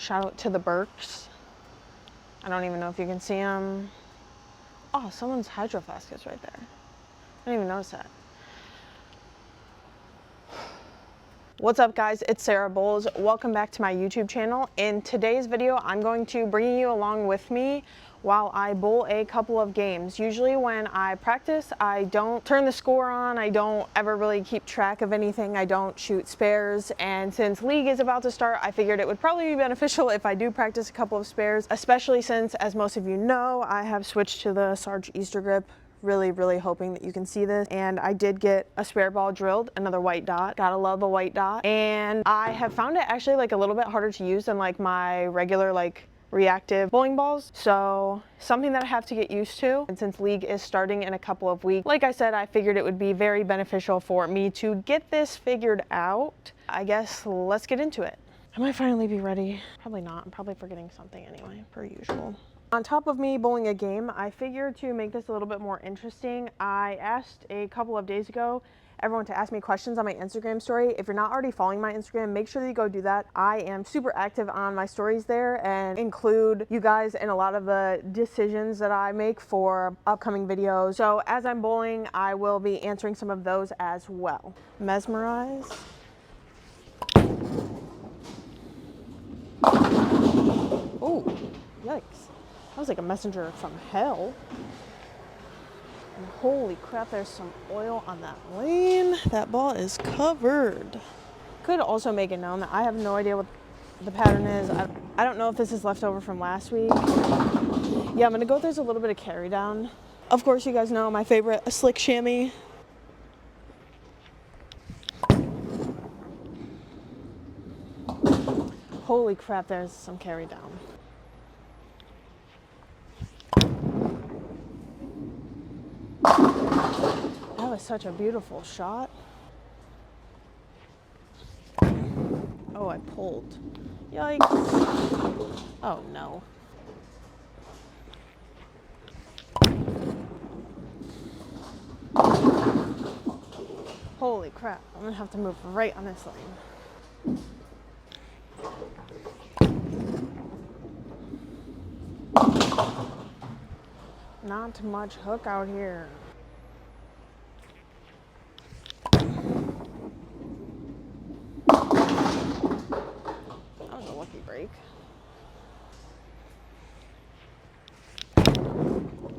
Shout out to the Burks. I don't even know if you can see them. Oh, someone's hydro flask is right there. I didn't even notice that. What's up guys, it's Sarah Bowls. Welcome back to my YouTube channel. In today's video, I'm going to bring you along with me while I bowl a couple of games. Usually when I practice, I don't turn the score on. I don't ever really keep track of anything. I don't shoot spares. And since league is about to start, I figured it would probably be beneficial if I do practice a couple of spares, especially since, as most of you know, I have switched to the Sarge Easter grip. Really hoping that you can see this. And I did get a spare ball drilled, another white dot. Gotta love a white dot. And I have found it actually like a little bit harder to use than like my regular like reactive bowling balls. So something that I have to get used to. And since league is starting in a couple of weeks, like I said, I figured it would be very beneficial for me to get this figured out. I guess let's get into it. I might finally be ready. Probably not. I'm probably forgetting something anyway, per usual. On top of me bowling a game, I figured to make this a little bit more interesting, I asked a couple of days ago everyone to ask me questions on my Instagram story. If you're not already following my Instagram, make sure that you go do that. I am super active on my stories there and include you guys in a lot of the decisions that I make for upcoming videos. So as I'm bowling, I will be answering some of those as well. Mesmerize. Oh, yikes. That was like a messenger from hell. And holy crap, there's some oil on that lane. That ball is covered. Could also make it known that I have no idea what the pattern is. I don't know if this is left over from last week. Yeah, I'm gonna go, there's a little bit of carry down. Of course, you guys know my favorite, a slick chamois. Holy crap, there's some carry down. That was such a beautiful shot. Oh, I pulled. Yikes. Oh no. Holy crap, I'm gonna have to move right on this lane. Not much hook out here. That was a lucky break.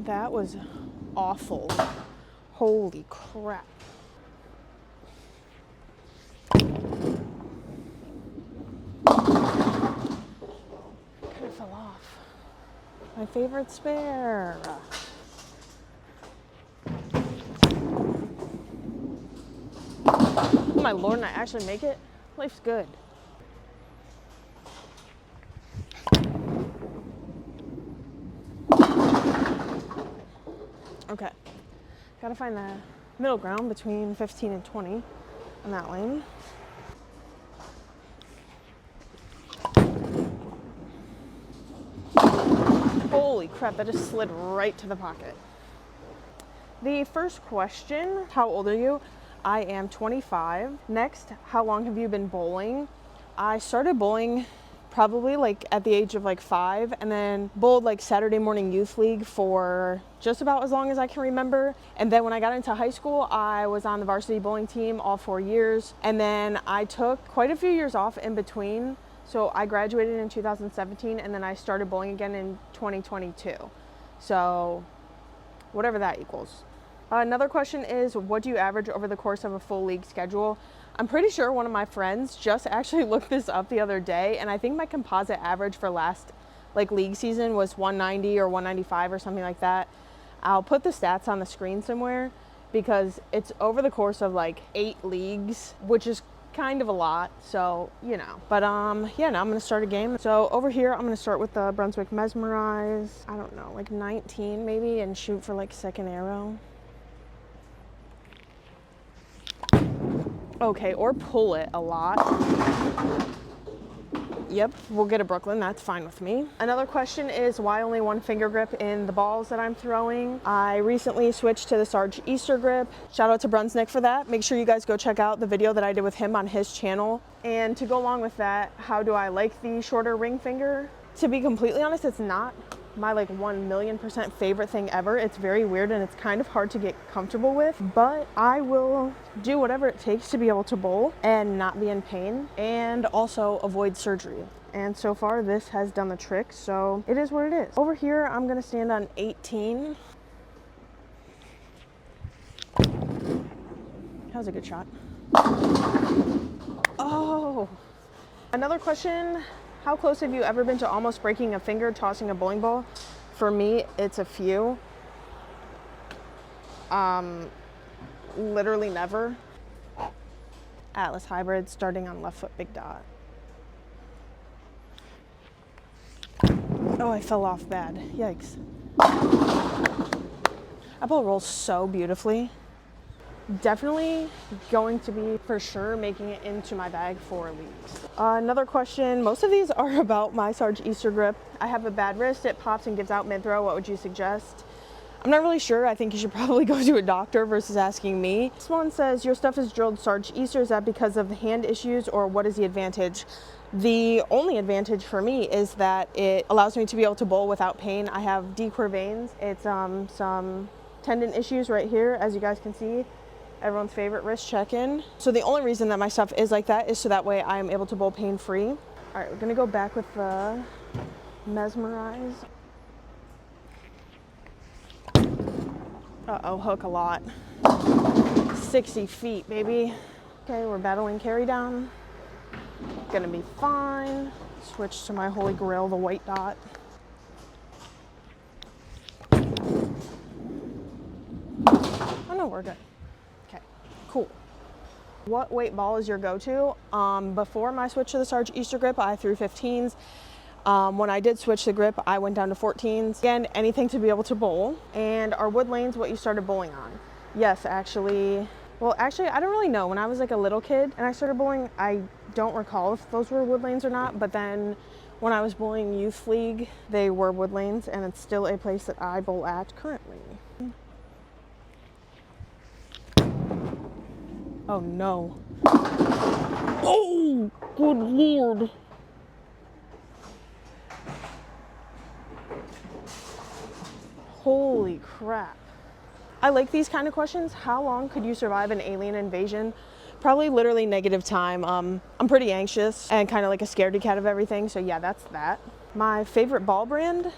That was awful. Holy crap. Kind of fell off. My favorite spare. Oh my lord, and I actually make it? Life's good. Okay. Gotta find the middle ground between 15 and 20 on that lane. Holy crap, that just slid right to the pocket. The first question, how old are you? I am 25. Next, how long have you been bowling? I started bowling probably like at the age of like 5 and then bowled like Saturday morning youth league for just about as long as I can remember. And then when I got into high school, I was on the varsity bowling team all 4 years. And then I took quite a few years off in between. So I graduated in 2017 and then I started bowling again in 2022. So whatever that equals. Another question is, what do you average over the course of a full league schedule? I'm pretty sure one of my friends just actually looked this up the other day, and I think my composite average for last like league season was 190 or 195 or something like that. I'll put the stats on the screen somewhere because it's over the course of like 8 leagues, which is kind of a lot, so you know. But yeah, now I'm gonna start a game. So over here I'm gonna start with the Brunswick Mesmerize, I don't know, like 19 maybe, and shoot for like second arrow. Okay, or pull it a lot. Yep, we'll get a Brooklyn, that's fine with me. Another question is, why only one finger grip in the balls that I'm throwing? I recently switched to the Sarge Easter grip. Shout out to Brunswick for that. Make sure you guys go check out the video that I did with him on his channel. And to go along with that, how do I like the shorter ring finger? To be completely honest, it's not my like 1,000,000% favorite thing ever. It's very weird and it's kind of hard to get comfortable with, but I will do whatever it takes to be able to bowl and not be in pain and also avoid surgery. And so far this has done the trick, so it is what it is. Over here, I'm gonna stand on 18. That was a good shot. Oh, another question. How close have you ever been to almost breaking a finger tossing a bowling ball? For me, it's a few. Literally never. Atlas hybrid, starting on left foot, big dot. Oh, I fell off bad. Yikes. That ball rolls so beautifully. Definitely going to be for sure making it into my bag for leagues. Another question, most of these are about my Sarge Easter grip. I have a bad wrist, it pops and gives out mid-throw. What would you suggest? I'm not really sure. I think you should probably go to a doctor versus asking me. This one says, your stuff is drilled Sarge Easter. Is that because of the hand issues or what is the advantage? The only advantage for me is that it allows me to be able to bowl without pain. I have de-quer veins. It's some tendon issues right here, as you guys can see. Everyone's favorite wrist check-in. So the only reason that my stuff is like that is so that way I am able to bowl pain-free. All right, we're gonna go back with the mesmerize. Uh-oh, hook a lot. 60 feet, baby. Okay, we're battling carry down. Gonna be fine. Switch to my holy grail, the white dot. Oh no, we're good. Cool. What weight ball is your go-to? Before my switch to the Sarge Easter grip, I threw 15s. When I did switch the grip, I went down to 14s. Again, anything to be able to bowl. And are wood lanes what you started bowling on? Yes, actually. Well, actually, I don't really know. When I was like a little kid and I started bowling, I don't recall if those were wood lanes or not. But then when I was bowling youth league, they were wood lanes, and it's still a place that I bowl at currently. Oh no. Oh, good Lord. Holy crap. I like these kind of questions. How long could you survive an alien invasion? Probably literally negative time. I'm pretty anxious and kind of like a scaredy cat of everything. So yeah, that's that. My favorite ball brand?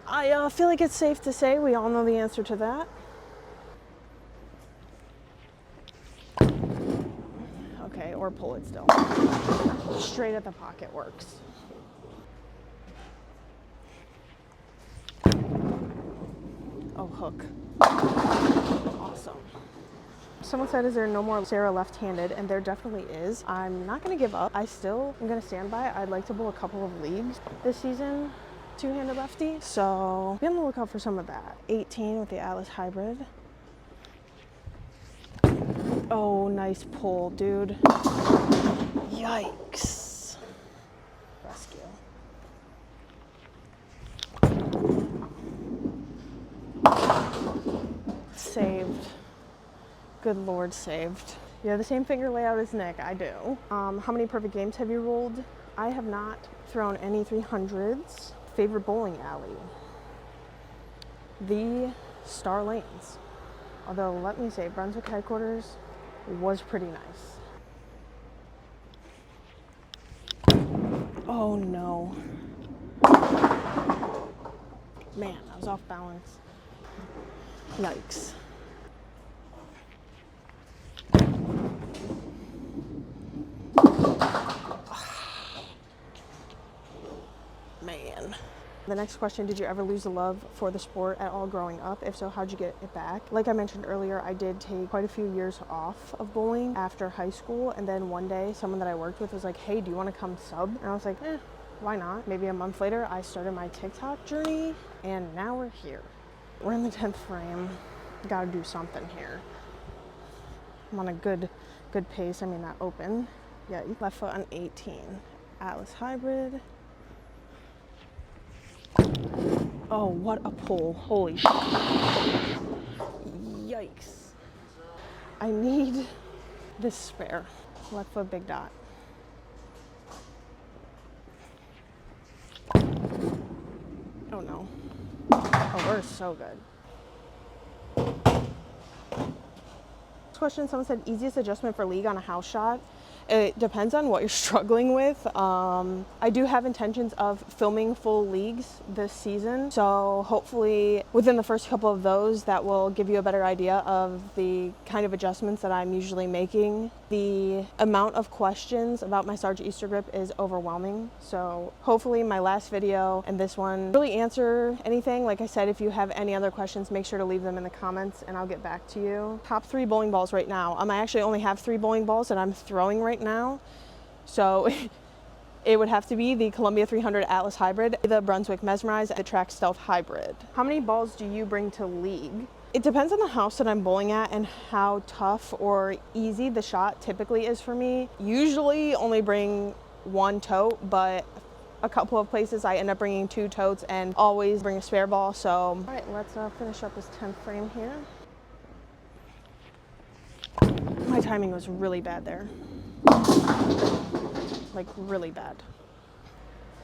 I feel like it's safe to say we all know the answer to that. Okay, or pull it still. Straight at the pocket works. Oh, hook. Awesome. Someone said, is there no more Sarah left-handed? And there definitely is. I'm not gonna give up. I still am gonna stand by it. I'd like to bowl a couple of leagues this season, two-handed lefty. So be on the lookout for some of that. 18 with the Atlas hybrid. Oh, nice pull, dude. Yikes. Rescue. Saved. Good Lord, saved. You have the same finger layout as Nick. I do. How many perfect games have you rolled? I have not thrown any 300s. Favorite bowling alley? The Star Lanes. Although, let me say, Brunswick headquarters was pretty nice. Oh no. Man, I was off balance. Yikes. Man. The next question, did you ever lose a love for the sport at all growing up? If so, how'd you get it back? Like I mentioned earlier, I did take quite a few years off of bowling after high school. And then one day, someone that I worked with was like, hey, do you want to come sub? And I was like, why not? Maybe a month later, I started my TikTok journey, and now we're here. We're in the 10th frame. Gotta do something here. I'm on a good pace. I mean, not open. Yeah, left foot on 18. Atlas hybrid. Oh, what a pull. Holy shit. Yikes. I need this spare. Left foot, big dot. Oh no. Oh, we're so good. This question, someone said easiest adjustment for league on a house shot. It depends on what you're struggling with. I do have intentions of filming full leagues this season, so hopefully within the first couple of those that will give you a better idea of the kind of adjustments that I'm usually making. The amount of questions about my Sarge Easter grip is overwhelming, so hopefully my last video and this one really answer anything. Like I said, if you have any other questions, make sure to leave them in the comments and I'll get back to you. Top 3 bowling balls right now. I actually only have 3 bowling balls that I'm throwing right now, so it would have to be the Columbia 300 Atlas Hybrid, the Brunswick Mesmerize, the Track Stealth Hybrid. How many balls do you bring to league? It depends on the house that I'm bowling at and how tough or easy the shot typically is for me. Usually only bring 1 tote, but a couple of places I end up bringing 2 totes and always bring a spare ball. So all right, let's finish up this 10th frame here. My timing was really bad there. Like really bad.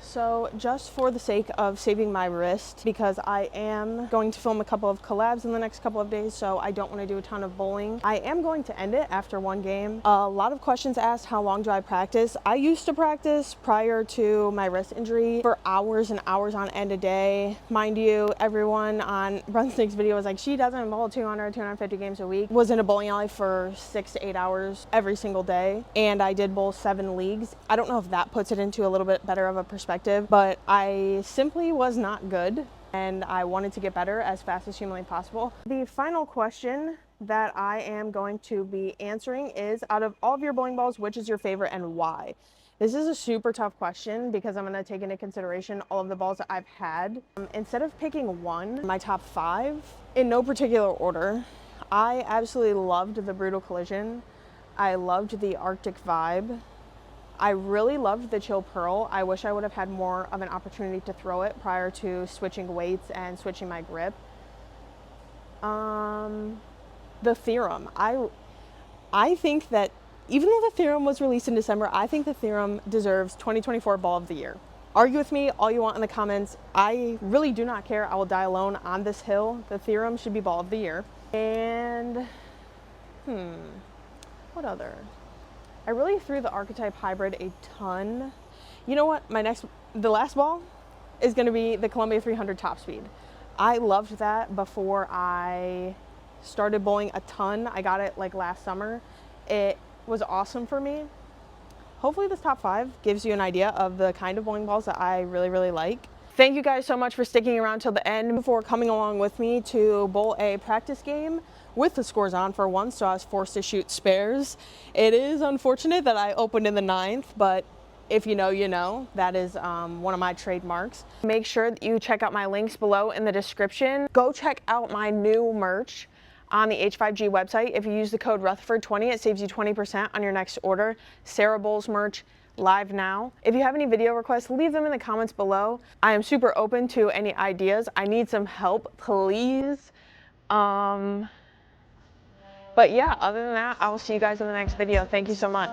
So just for the sake of saving my wrist, because I am going to film a couple of collabs in the next couple of days, so I don't want to do a ton of bowling, I am going to end it after 1 game. A lot of questions asked, how long do I practice? I used to practice prior to my wrist injury for hours and hours on end a day. Mind you, everyone on Brunswick's video was like, she doesn't bowl 200, 250 games a week. Was in a bowling alley for 6 to 8 hours every single day, and I did bowl 7 leagues. I don't know if that puts it into a little bit better of a perspective, but I simply was not good and I wanted to get better as fast as humanly possible. The final question that I am going to be answering is, out of all of your bowling balls, which is your favorite and why? This is a super tough question because I'm going to take into consideration all of the balls that I've had. Instead of picking one, my top 5, in no particular order, I absolutely loved the Brutal Collision. I loved the Arctic Vibe. I really loved the Chill Pearl. I wish I would have had more of an opportunity to throw it prior to switching weights and switching my grip. The Theorem. I think that even though the Theorem was released in December, I think the Theorem deserves 2024 Ball of the Year. Argue with me all you want in the comments. I really do not care. I will die alone on this hill. The Theorem should be Ball of the Year. And, what other? I really threw the Archetype Hybrid a ton. You know what? The last ball is going to be the Columbia 300 Top Speed. I loved that before I started bowling a ton. I got it like last summer. It was awesome for me. Hopefully this top 5 gives you an idea of the kind of bowling balls that I really, really like. Thank you guys so much for sticking around till the end before coming along with me to bowl a practice game with the scores on for once, so I was forced to shoot spares. It is unfortunate that I opened in the 9th, but if you know, you know. That is one of my trademarks. Make sure that you check out my links below in the description. Go check out my new merch on the H5G website. If you use the code Rutherford20, it saves you 20% on your next order. Sarah Bowls merch, live now. If you have any video requests, leave them in the comments below. I am super open to any ideas. I need some help, please. But yeah, other than that, I will see you guys in the next video. Thank you so much.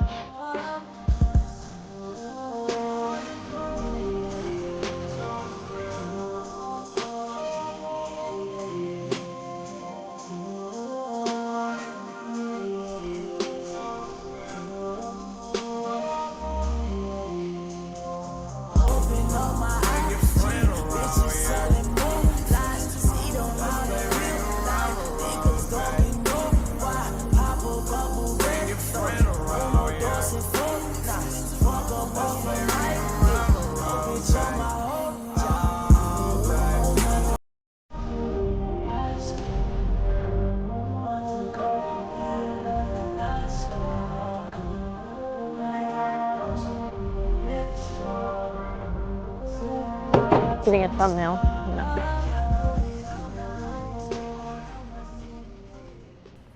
Getting a thumbnail.